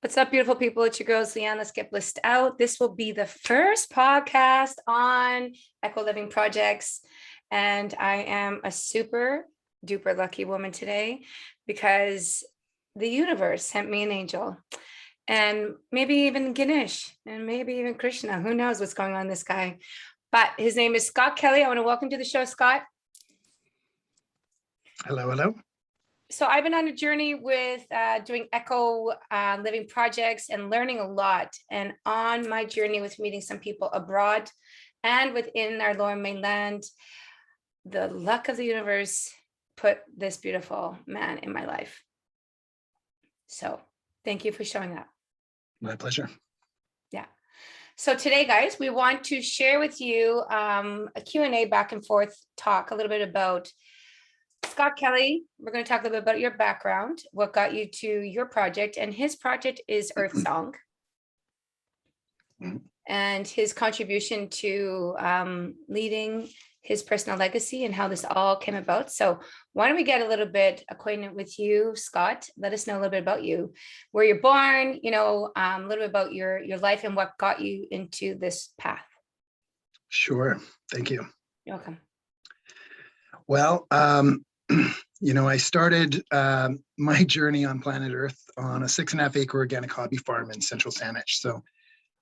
What's up, beautiful people? It's your girls, Leanne. Let's get blissed out. This will be the first podcast on Eco Living Projects. And I am a super duper lucky woman today because the universe sent me an angel and maybe even Ganesh and maybe even Krishna. Who knows what's going on with this guy? But his name is Scott Kelly. I want to welcome to the show, Scott. Hello, hello. So I've been on a journey with doing eco living projects and learning a lot. And on my journey with meeting some people abroad and within our lower mainland, the luck of the universe put this beautiful man in my life. So thank you for showing up. My pleasure. Yeah. So today, guys, we want to share with you a Q&A back and forth talk a little bit about Scott Kelly. We're going to talk a little bit about your background, what got you to your project, and his project is Earth Song, and his contribution to leading his personal legacy and how this all came about. So why don't we get a little bit acquainted with you, Scott? Let us know a little bit about you, where you're born, a little bit about your life and what got you into this path. Sure. Thank you. You're welcome. Well, I started my journey on planet Earth on a 6.5 acre organic hobby farm in central Saanich. So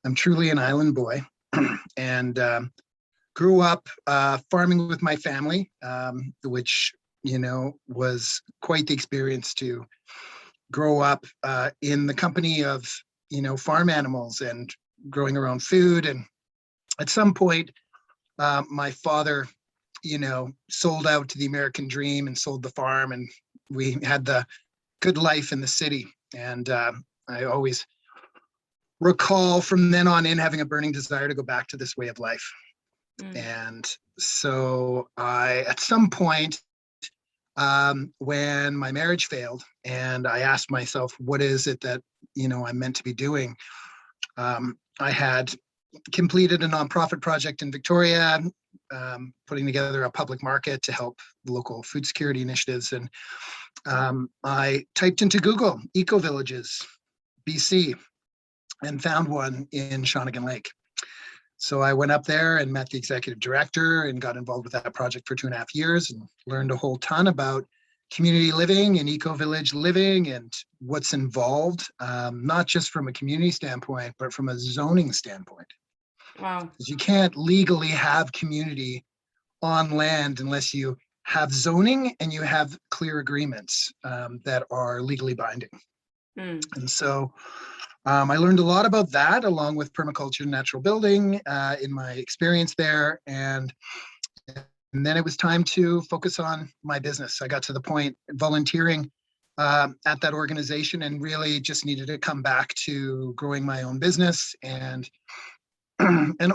I'm truly an island boy and grew up farming with my family, which, was quite the experience to grow up in the company of, farm animals and growing our own food. And at some point, my father sold out to the American dream and sold the farm, and we had the good life in the city. And I always recall from then on in having a burning desire to go back to this way of life. And so at some point, when my marriage failed and I asked myself, what is it that, I'm meant to be doing? I had completed a nonprofit project in Victoria, putting together a public market to help local food security initiatives. And I typed into Google eco villages, BC, and found one in Shawnigan Lake. So I went up there and met the executive director and got involved with that project for 2.5 years and learned a whole ton about community living and eco-village living and what's involved, not just from a community standpoint, but from a zoning standpoint. Wow. Because you can't legally have community on land unless you have zoning and you have clear agreements that are legally binding. And so I learned a lot about that, along with permaculture and natural building in my experience there. And then it was time to focus on my business. I got to the point volunteering at that organization and really just needed to come back to growing my own business. And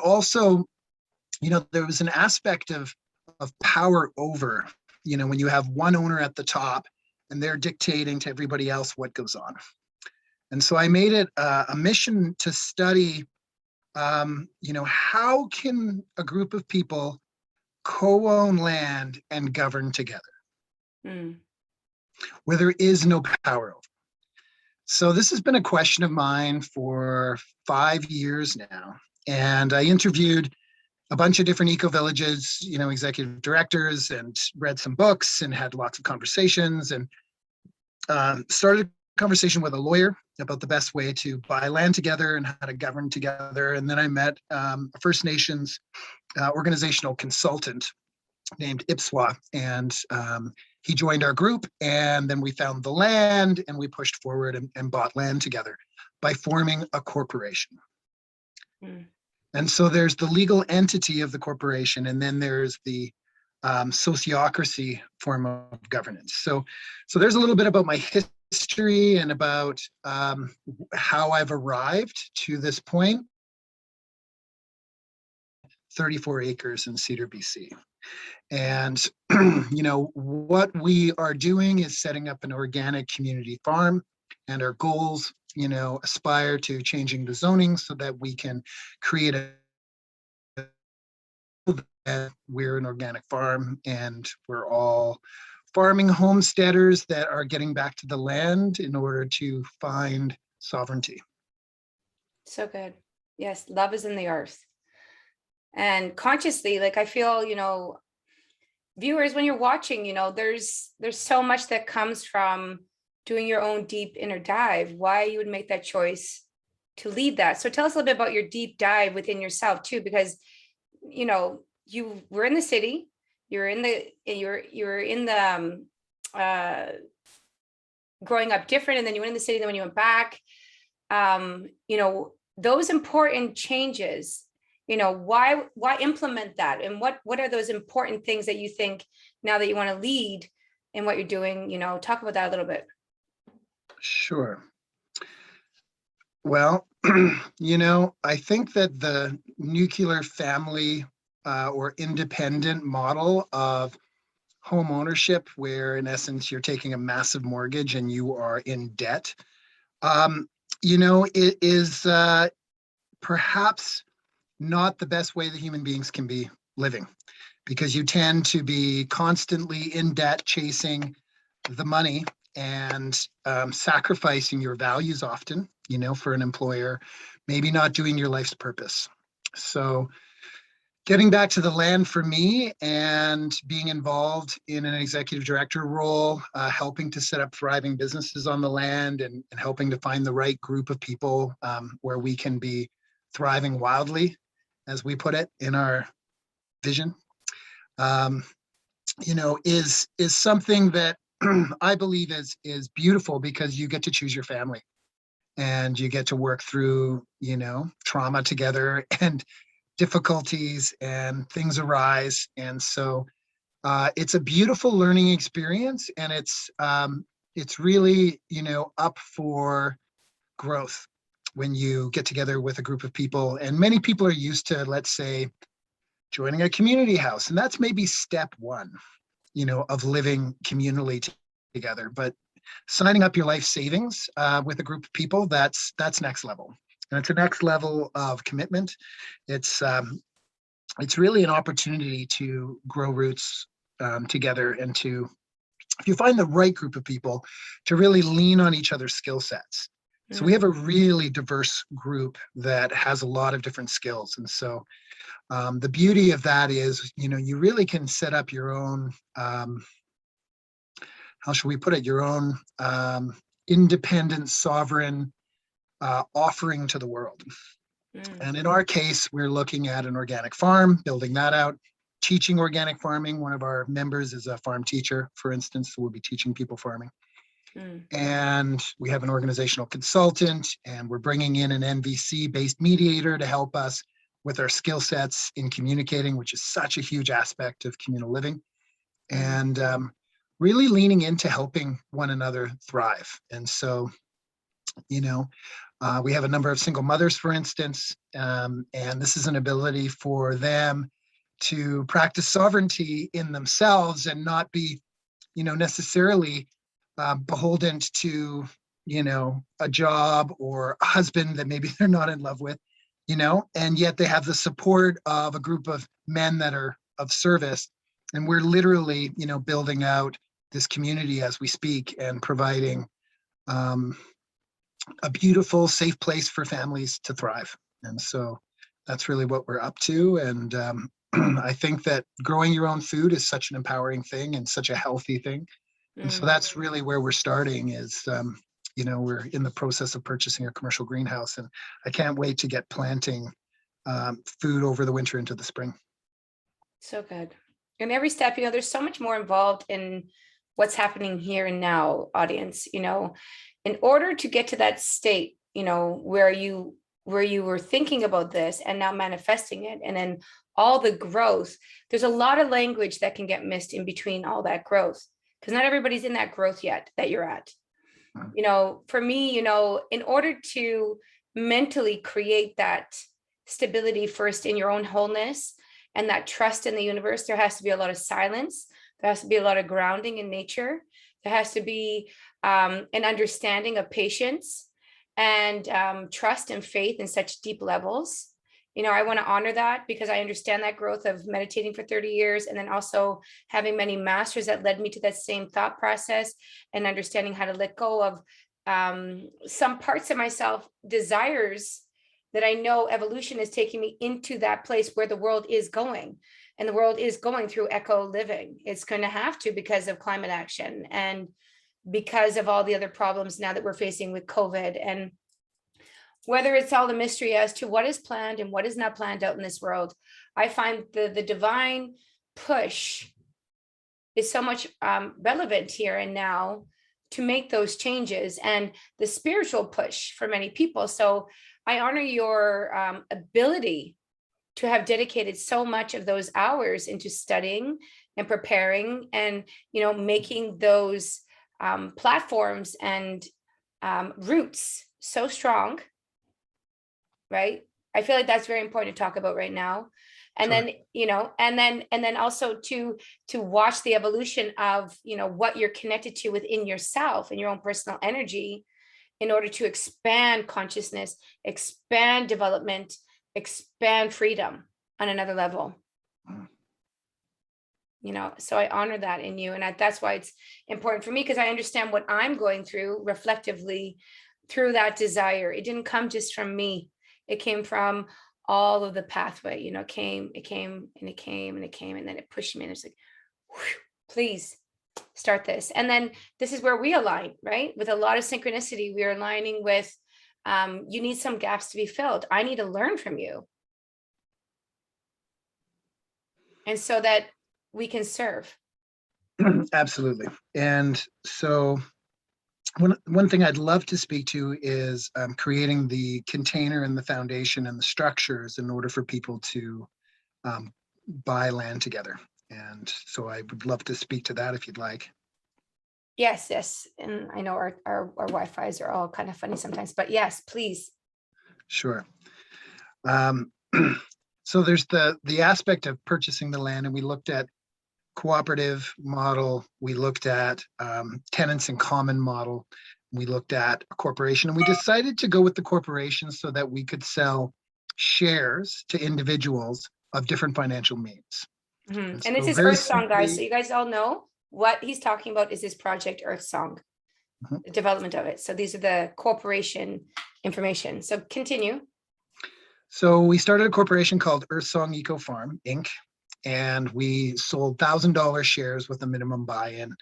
also, there was an aspect of power over, when you have one owner at the top and they're dictating to everybody else what goes on. And so I made it a mission to study, how can a group of people co-own land and govern together where there is no power over. So this has been a question of mine for 5 years now. And I interviewed a bunch of different eco-villages, executive directors, and read some books and had lots of conversations, and started a conversation with a lawyer about the best way to buy land together and how to govern together. And then I met a First Nations organizational consultant named Ipswa, and he joined our group, and then we found the land and we pushed forward and bought land together by forming a corporation. And so there's the legal entity of the corporation, and then there's the sociocracy form of governance. So there's a little bit about my history and about how I've arrived to this point. 34 acres in Cedar, BC. And, what we are doing is setting up an organic community farm, and our goals, aspire to changing the zoning so that we can create we're an organic farm, and we're all farming homesteaders that are getting back to the land in order to find sovereignty. So good. Yes, love is in the earth. And consciously, like I feel, viewers, when you're watching, there's so much that comes from doing your own deep inner dive, why you would make that choice to lead that. So tell us a little bit about your deep dive within yourself too, because you were in the city, you're in the uh growing up different, and then you went in the city, then when you went back, those important changes, why implement that, and what are those important things that you think now that you want to lead in what you're doing? Talk about that a little bit. Sure. Well, I think that the nuclear family or independent model of home ownership, where in essence you're taking a massive mortgage and you are in debt, it is perhaps not the best way that human beings can be living, because you tend to be constantly in debt, chasing the money and sacrificing your values often, for an employer, maybe not doing your life's purpose. So getting back to the land for me and being involved in an executive director role, helping to set up thriving businesses on the land, and helping to find the right group of people where we can be thriving wildly, as we put it in our vision, is something that I believe is beautiful, because you get to choose your family and you get to work through, trauma together, and difficulties and things arise. And so it's a beautiful learning experience, and it's really, up for growth when you get together with a group of people. And many people are used to, let's say, joining a community house, and that's maybe step one, of living communally together. But signing up your life savings with a group of people, that's next level. And it's a next level of commitment. It's really an opportunity to grow roots together, and to, if you find the right group of people, to really lean on each other's skill sets. So we have a really diverse group that has a lot of different skills. And so the beauty of that is, you really can set up your own, how should we put it, your own independent, sovereign offering to the world. And in our case, we're looking at an organic farm, building that out, teaching organic farming. One of our members is a farm teacher, for instance, so we'll be teaching people farming. And we have an organizational consultant, and we're bringing in an NVC-based mediator to help us with our skill sets in communicating, which is such a huge aspect of communal living, and really leaning into helping one another thrive. And so, we have a number of single mothers, for instance, and this is an ability for them to practice sovereignty in themselves and not be, necessarily beholden to, a job or a husband that maybe they're not in love with, and yet they have the support of a group of men that are of service. And we're literally, building out this community as we speak, and providing a beautiful, safe place for families to thrive. And so that's really what we're up to. And I think that growing your own food is such an empowering thing and such a healthy thing. And so that's really where we're starting is, we're in the process of purchasing a commercial greenhouse, and I can't wait to get planting food over the winter into the spring. So good. And every step, there's so much more involved in what's happening here and now, audience. In order to get to that state, where you were thinking about this and now manifesting it, and then all the growth, there's a lot of language that can get missed in between all that growth, because not everybody's in that growth yet that you're at. For me, in order to mentally create that stability first in your own wholeness and that trust in the universe, there has to be a lot of silence. There has to be a lot of grounding in nature. There has to be an understanding of patience and trust and faith in such deep levels. I want to honor that, because I understand that growth of meditating for 30 years, and then also having many masters that led me to that same thought process, and understanding how to let go of some parts of myself desires that I know evolution is taking me into that place where the world is going. And the world is going through eco living. It's going to have to because of climate action and because of all the other problems now that we're facing with COVID. And whether it's all the mystery as to what is planned and what is not planned out in this world, I find the divine push is so much relevant here and now to make those changes, and the spiritual push for many people. So I honor your ability to have dedicated so much of those hours into studying and preparing and, making those platforms and roots so strong, right? I feel like that's very important to talk about right now. And Sure. then, and then also to watch the evolution of, what you're connected to within yourself and your own personal energy in order to expand consciousness, expand development, expand freedom on another level. Mm. So I honor that in you. And that's why it's important for me, because I understand what I'm going through reflectively through that desire. It didn't come just from me. It came from all of the pathway, it came, and it came, and then it pushed me. And it's like, whew, please start this. And then this is where we align, right? With a lot of synchronicity, we are aligning with, you need some gaps to be filled. I need to learn from you. And so that we can serve. Absolutely. And so one thing I'd love to speak to is creating the container and the foundation and the structures in order for people to buy land together. And so I would love to speak to that if you'd like. Yes. And I know our Wi-Fi's are all kind of funny sometimes, but yes, please. Sure. So there's the aspect of purchasing the land, and we looked at cooperative model, we looked at tenants in common model, we looked at a corporation, and we decided to go with the corporation so that we could sell shares to individuals of different financial means. And so this is very Earth Song, guys. So simply, you guys all know what he's talking about is this project Earth Song, Mhm. the development of it. So these are the corporation information. So continue. So we started a corporation called Earth Song Eco Farm Inc. And we sold $1,000 shares with a minimum buy-in,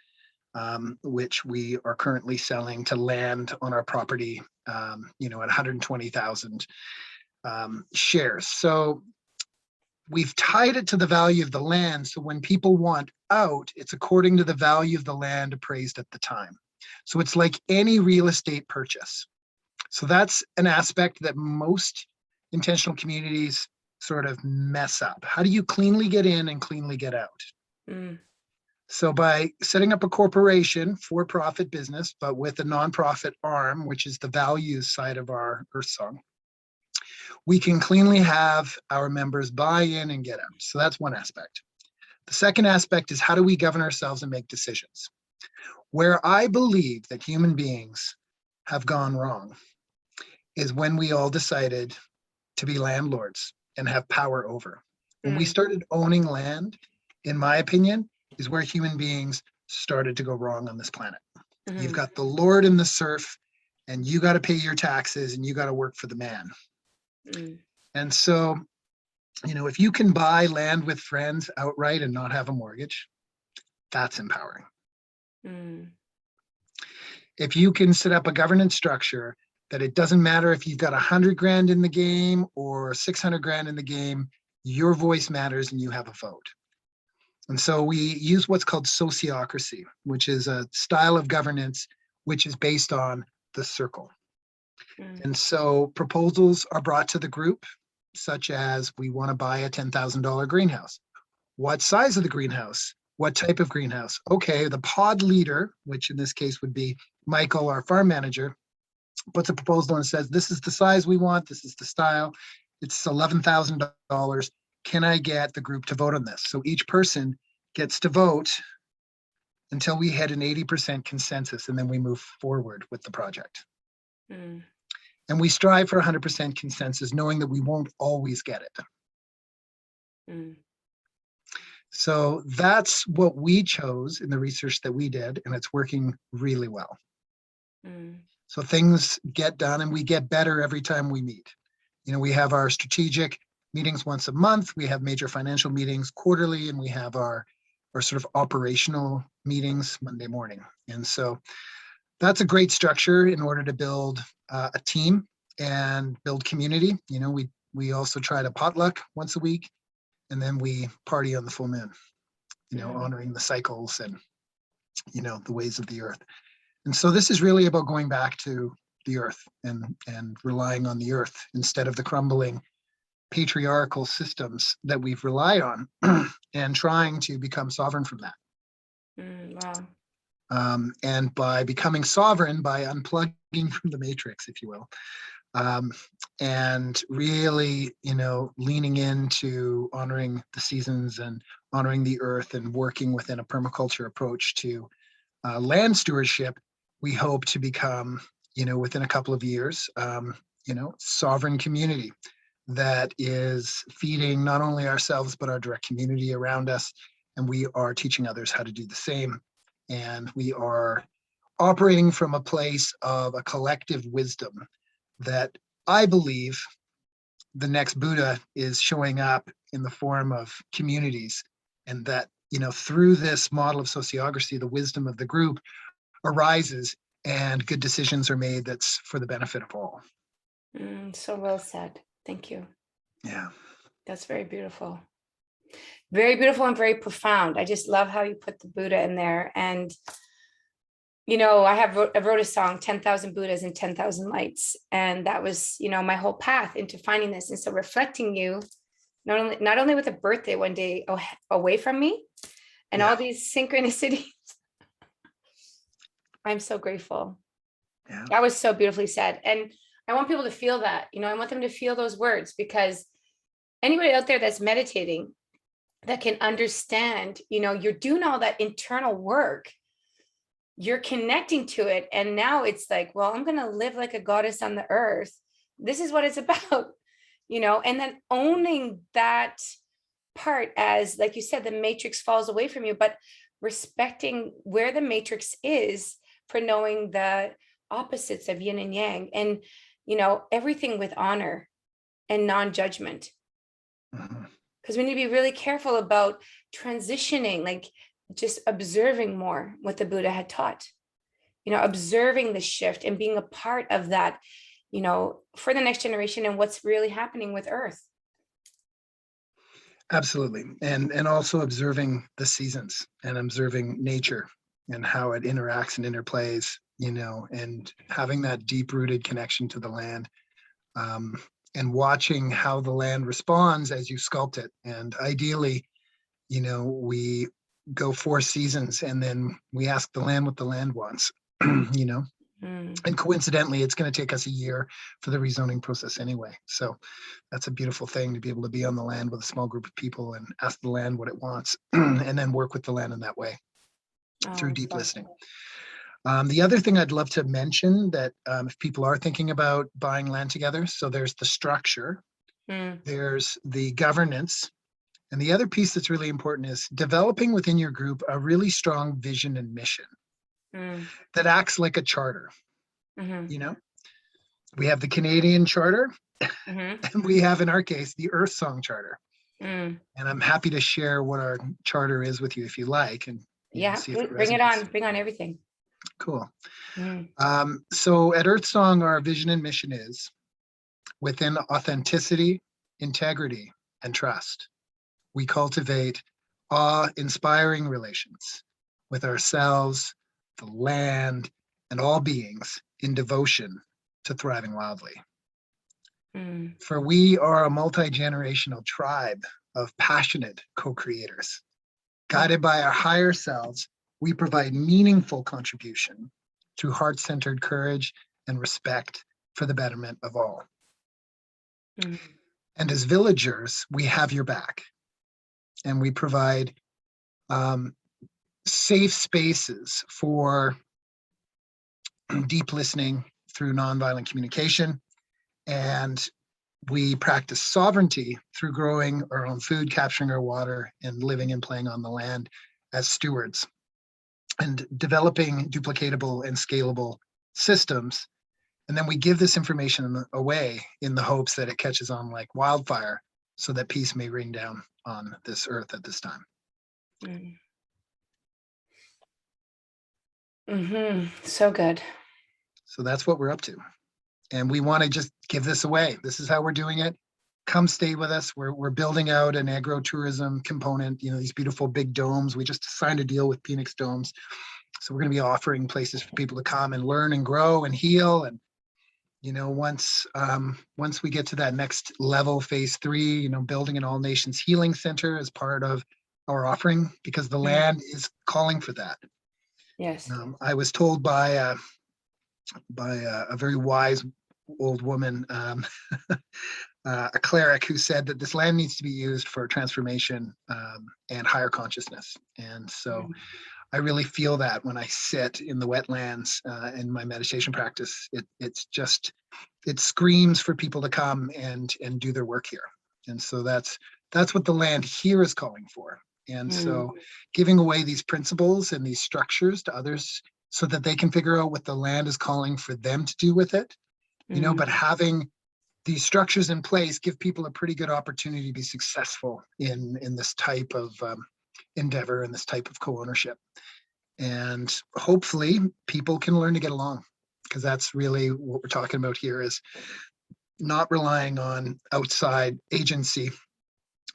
which we are currently selling to land on our property, at 120,000 shares. So we've tied it to the value of the land. So when people want out, it's according to the value of the land appraised at the time. So it's like any real estate purchase. So that's an aspect that most intentional communities sort of mess up. How do you cleanly get in and cleanly get out? Mm. So by setting up a corporation, for-profit business, but with a nonprofit arm, which is the values side of our Earth Song, we can cleanly have our members buy in and get out. So that's one aspect. The second aspect is how do we govern ourselves and make decisions? Where I believe that human beings have gone wrong is when we all decided to be landlords and have power over. When we started owning land, in my opinion, is where human beings started to go wrong on this planet. Mm-hmm. You've got the Lord and the serf, and you got to pay your taxes and you got to work for the man. Mm. And so, if you can buy land with friends outright and not have a mortgage, that's empowering. Mm. If you can set up a governance structure that it doesn't matter if you've got 100 grand in the game or 600 grand in the game, your voice matters and you have a vote. And so we use what's called sociocracy, which is a style of governance which is based on the circle. Mm. And so proposals are brought to the group, such as we want to buy a $10,000 greenhouse. What size of the greenhouse? What type of greenhouse? Okay, the pod leader, which in this case would be Michael, our farm manager, puts a proposal and says, this is the size we want, this is the style, it's $11,000. Can I get the group to vote on this? So each person gets to vote until we hit an 80% consensus, and then we move forward with the project. Mm. And we strive for 100% consensus, knowing that we won't always get it. Mm. So that's what we chose in the research that we did, and it's working really well. Mm. So things get done and we get better every time we meet. We have our strategic meetings once a month. We have major financial meetings quarterly, and we have our sort of operational meetings Monday morning. And so that's a great structure in order to build a team and build community. We also try to potluck once a week, and then we party on the full moon, honoring the cycles and, the ways of the earth. And so this is really about going back to the earth and relying on the earth instead of the crumbling patriarchal systems that we've relied on and trying to become sovereign from that. Wow. And by becoming sovereign, by unplugging from the matrix, if you will, and really, leaning into honoring the seasons and honoring the earth and working within a permaculture approach to land stewardship, we hope to become, within a couple of years, sovereign community that is feeding not only ourselves, but our direct community around us. And we are teaching others how to do the same. And we are operating from a place of a collective wisdom that I believe the next Buddha is showing up in the form of communities. And that, through this model of sociocracy, the wisdom of the group arises and good decisions are made that's for the benefit of all. So well said. Thank you. Yeah. That's very beautiful. Very beautiful and very profound. I just love how you put the Buddha in there. And, I wrote a song, 10,000 Buddhas and 10,000 Lights. And that was, my whole path into finding this. And so reflecting you, not only with a birthday one day away from me and all these synchronicities, I'm so grateful. Yeah. That was so beautifully said. And I want people to feel that, I want them to feel those words, because anybody out there that's meditating that can understand, you're doing all that internal work, you're connecting to it. And now it's like, well, I'm going to live like a goddess on the earth. This is what it's about, and then owning that part as, like you said, the matrix falls away from you, but respecting where the matrix is for knowing the opposites of yin and yang, and, everything with honor and non-judgment. Because we need to be really careful about transitioning, like just observing more what the Buddha had taught, observing the shift and being a part of that, for the next generation and what's really happening with Earth. Absolutely. And also observing the seasons and observing nature and how it interacts and interplays, and having that deep-rooted connection to the land, and watching how the land responds as you sculpt it. And ideally, we go 4 seasons and then we ask the land what the land wants, And coincidentally, it's going to take us a year for the rezoning process anyway. So that's a beautiful thing to be able to be on the land with a small group of people and ask the land what it wants and then work with the land in that way through deep listening. The other thing I'd love to mention that if people are thinking about buying land together, so there's the structure, there's the governance, and the other piece that's really important is developing within your group a really strong vision and mission that acts like a charter. We have the Canadian Charter, and we have, in our case, the Earth Song Charter. And I'm happy to share what our charter is with you if you like. And see if bring it on. Bring on everything. Cool. So at Earth Song, our vision and mission is within authenticity, integrity, and trust. We cultivate awe-inspiring relations with ourselves, the land, and all beings in devotion to thriving wildly. For we are a multi-generational tribe of passionate co-creators. Guided by our higher selves, we provide meaningful contribution through heart-centered courage and respect for the betterment of all. And as villagers, we have your back, and we provide safe spaces for deep listening through nonviolent communication. And we practice sovereignty through growing our own food, capturing our water, and living and playing on the land as stewards, and developing duplicatable and scalable systems And then we give this information away in the hopes that it catches on like wildfire so that peace may rain down on this earth at this time. So good. So that's what we're up to. And we want to just give this away. This is how we're doing it. Come stay with us. We're building out an agro-tourism component, these beautiful big domes. We just signed a deal with Phoenix Domes. So we're going to be offering places for people to come and learn and grow and heal. And, once we get to that next level, phase 3, building an all nations healing center as part of our offering, because the land is calling for that. Yes. I was told by a very wise old woman, a cleric, who said that this land needs to be used for transformation and higher consciousness. And so I really feel that when I sit in the wetlands in my meditation practice, it screams for people to come and do their work here. And so that's what the land here is calling for. And so giving away these principles and these structures to others so that they can figure out what the land is calling for them to do with it, but having these structures in place give people a pretty good opportunity to be successful in this type of endeavor and this type of co-ownership. And hopefully people can learn to get along, because that's really what we're talking about here, is not relying on outside agency,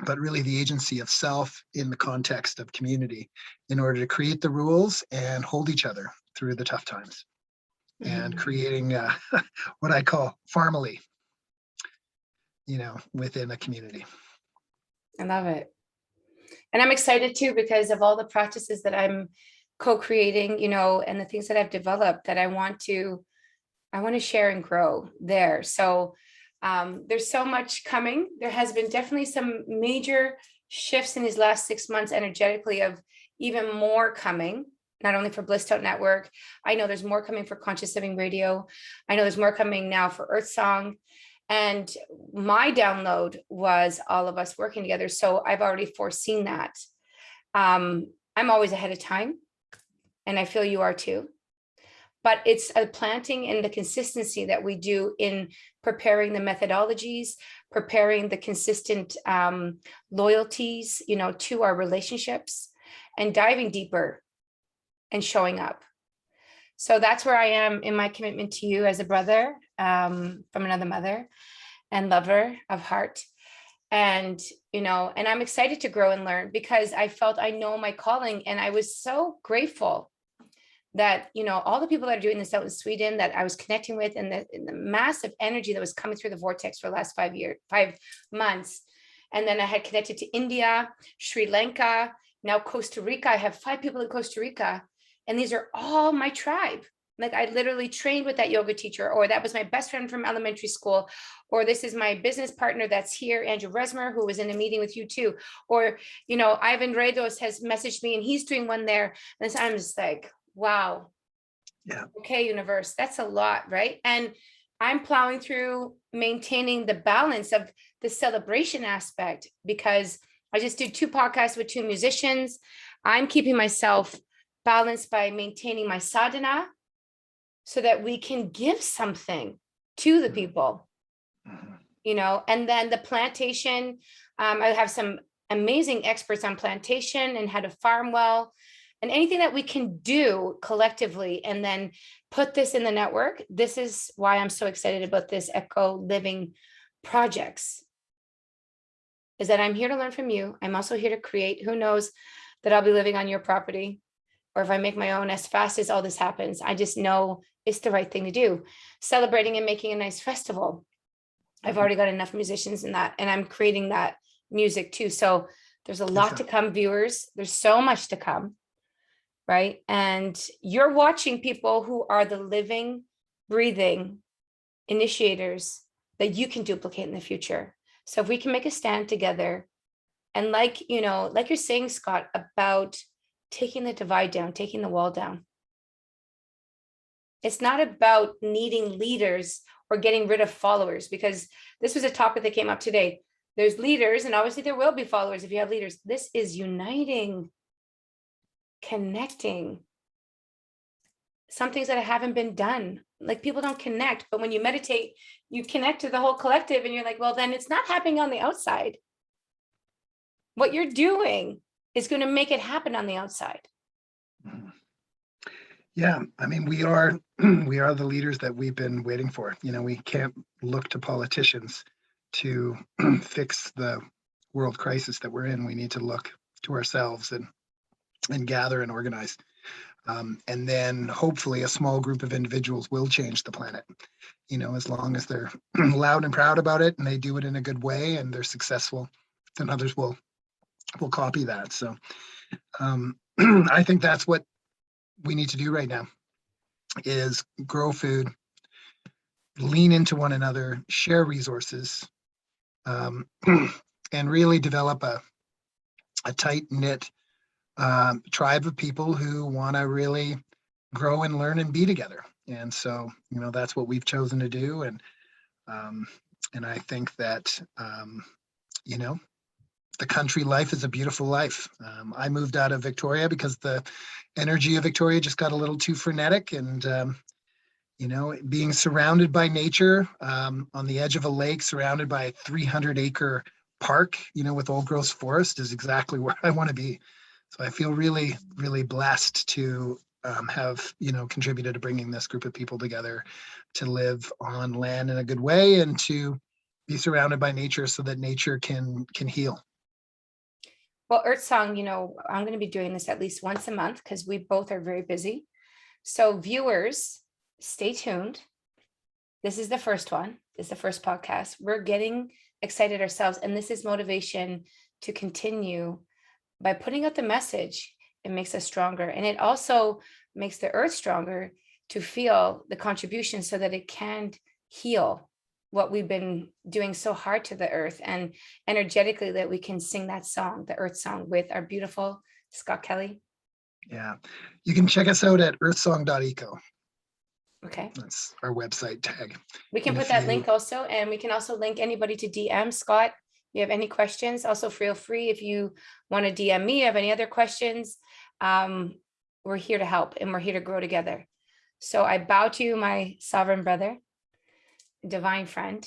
but really the agency of self in the context of community in order to create the rules and hold each other through the tough times. And creating what I call family, within a community. I love it. And I'm excited too, because of all the practices that I'm co-creating, and the things that I've developed that I want to share and grow there. So there's so much coming. There has been definitely some major shifts in these last 6 months energetically, of even more coming, not only for Blissed Out Network. I know there's more coming for Conscious Living Radio. I know there's more coming now for Earth Song. And my download was all of us working together. So I've already foreseen that. I'm always ahead of time, and I feel you are too. But it's a planting and the consistency that we do in preparing the methodologies, preparing the consistent loyalties, to our relationships, and diving deeper and showing up. So that's where I am in my commitment to you as a brother from another mother and lover of heart. And, and I'm excited to grow and learn, because I felt I know my calling. And I was so grateful that, all the people that are doing this out in Sweden that I was connecting with, and the massive energy that was coming through the vortex for the last 5 months. And then I had connected to India, Sri Lanka, now Costa Rica. I have 5 people in Costa Rica, and these are all my tribe. Like, I literally trained with that yoga teacher, or that was my best friend from elementary school, or this is my business partner that's here, Andrew Resmer, who was in a meeting with you too. Or, Ivan Redos has messaged me and he's doing one there. And so I'm just like, wow. Yeah. Okay, universe, that's a lot, right? And I'm plowing through maintaining the balance of the celebration aspect, because I just did 2 podcasts with 2 musicians. I'm keeping myself balanced by maintaining my sadhana so that we can give something to the people, and then the plantation. I have some amazing experts on plantation and how to farm well, and anything that we can do collectively, and then put this in the network. This is why I'm so excited about this Eco Living projects, is that I'm here to learn from you. I'm also here to create. Who knows that I'll be living on your property, or if I make my own, as fast as all this happens. I just know it's the right thing to do. Celebrating and making a nice festival. I've already got enough musicians in that, and I'm creating that music too. So there's a lot to come, viewers. There's so much to come, right? And you're watching people who are the living, breathing initiators that you can duplicate in the future. So if we can make a stand together, and like you're saying, Scott, about taking the divide down, taking the wall down. It's not about needing leaders or getting rid of followers, because this was a topic that came up today. There's leaders, and obviously there will be followers if you have leaders. This is uniting, connecting, some things that haven't been done. Like people don't connect, but when you meditate, you connect to the whole collective and you're like, well, then it's not happening on the outside. What you're doing is going to make it happen on the outside. Yeah, I mean, we are we are the leaders that we've been waiting for. We can't look to politicians to fix the world crisis that we're in. We need to look to ourselves and gather and organize. And then hopefully a small group of individuals will change the planet, as long as they're loud and proud about it and they do it in a good way and they're successful, then others will copy that. So I think that's what we need to do right now is grow food, lean into one another, share resources, and really develop a tight knit tribe of people who want to really grow and learn and be together. And so, that's what we've chosen to do. And I think that, the country life is a beautiful life. I moved out of Victoria because the energy of Victoria just got a little too frenetic. And, being surrounded by nature on the edge of a lake, surrounded by a 300-acre park, with old growth forest is exactly where I want to be. So I feel really, really blessed to have, contributed to bringing this group of people together to live on land in a good way and to be surrounded by nature so that nature can heal. Well, Earth Song, I'm going to be doing this at least once a month because we both are very busy. So viewers, stay tuned. This is the first one. This is the first podcast. We're getting excited ourselves. And this is motivation to continue by putting out the message. It makes us stronger. And it also makes the earth stronger to feel the contribution so that it can heal what we've been doing so hard to the earth, and energetically that we can sing that song, the Earth Song, with our beautiful Scott Kelly. Yeah. You can check us out at earthsong.eco. Okay. That's our website tag. We can put that link also, and we can also link anybody to DM Scott. If you have any questions, also feel free if you want to DM me, have any other questions. We're here to help and we're here to grow together. So I bow to you, my sovereign brother, divine friend.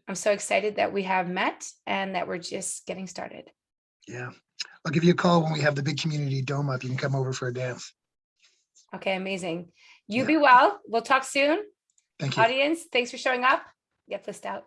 I'm so excited that we have met and that we're just getting started. Yeah. I'll give you a call when we have the big community dome up. You can come over for a dance. Okay, amazing. You be well. We'll talk soon. Thank you. Audience, thanks for showing up. Get blissed out.